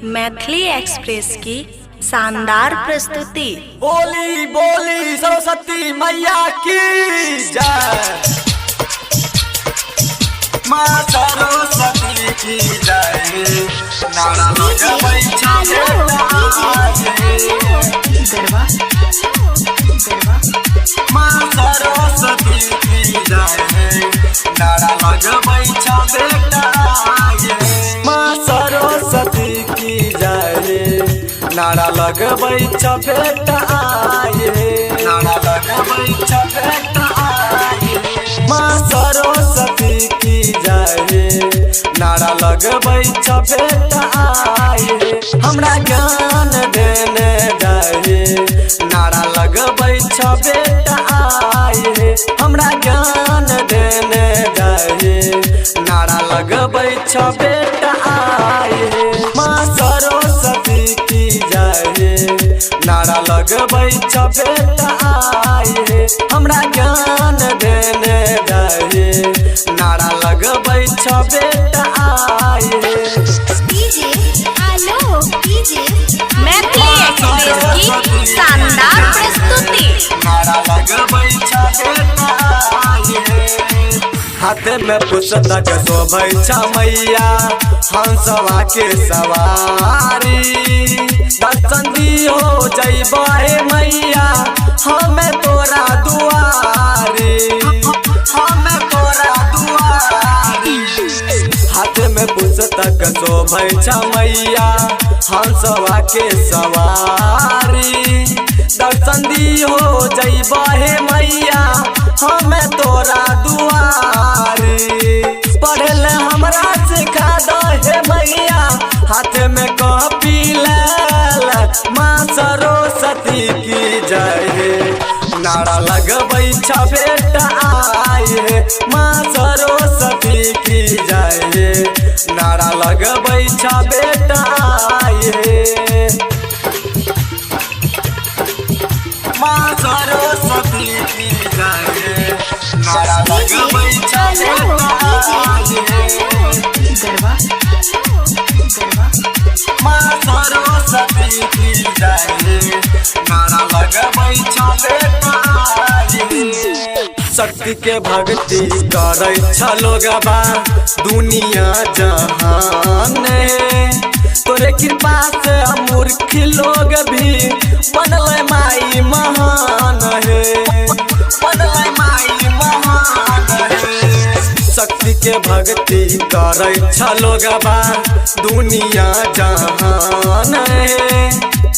Maithili express की शानदार प्रस्तुति। बोली बोली सरस्वती मैया की जय। माँ सरस्वती की जय। नारा लगबै माँ सरस्वती की जय। नारा लगबै बेटा माँ सरस्वती की जय। नारा लगबै बेटा नारा लगबै बेटा माँ सरस्वती की जय। नारा लगबै बेटा हमरा ज्ञान देने जाए। नारा लगबै बेटा हमरा ज्ञान देने जाए। नारा लगबै बेटा माँ सरस्वती की जय। नारा लगबै बेटा हमरा ज्ञान देने जाए। नारा लगबै बेटा मैथिली एक्सप्रेस की शानदार प्रस्तुति। नारा लगबै बेटा हाथ में पुस्तक शोभै मैया हंसवा के सवारी। दर्शन दियो जइबे मैया हमें तोरा दुआरी। हमें तोरा दुआरी हाथ में पुस्तक शोभै मैया हंसवा के सवारी। दर्शन दियो जइबे मैया हमें तोरा दुआरी। पढ़ल हमरा सिखा दे मैया हाथ में कॉपी लेल। माँ सरस्वती की जय। नारा लगबै बेटा माँ सरस्वती की जय। नारा लगबै बेटा माँ सरस्वती की जय। नारा लगबै माँ सरस्वती की जय। नारा लगबै बेटा शक्ति के भक्ति करे लोगबा दुनिया जहान। तोरे कृपा से मूर्ख लोग भी बनल माई महान है। बनल माई महान है। शक्ति के भक्ति करे लोगबा दुनिया जहान है।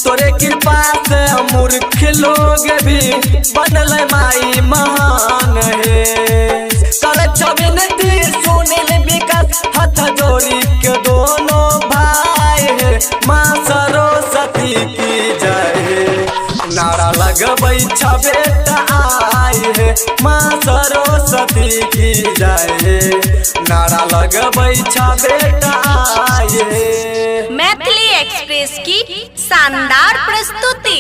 तोरे कृपा से मूर्ख लोग भी बनल माई महान है। कर विनती सुनिल विकास हाथ जोड़ी के दोनों भाई है। माँ सरस्वती की जय। नारा लगबै बेटा है। माँ सरस्वती की जय। नारा लगबै बेटा मैथिली एक्सप्रेस की शानदार प्रस्तुति।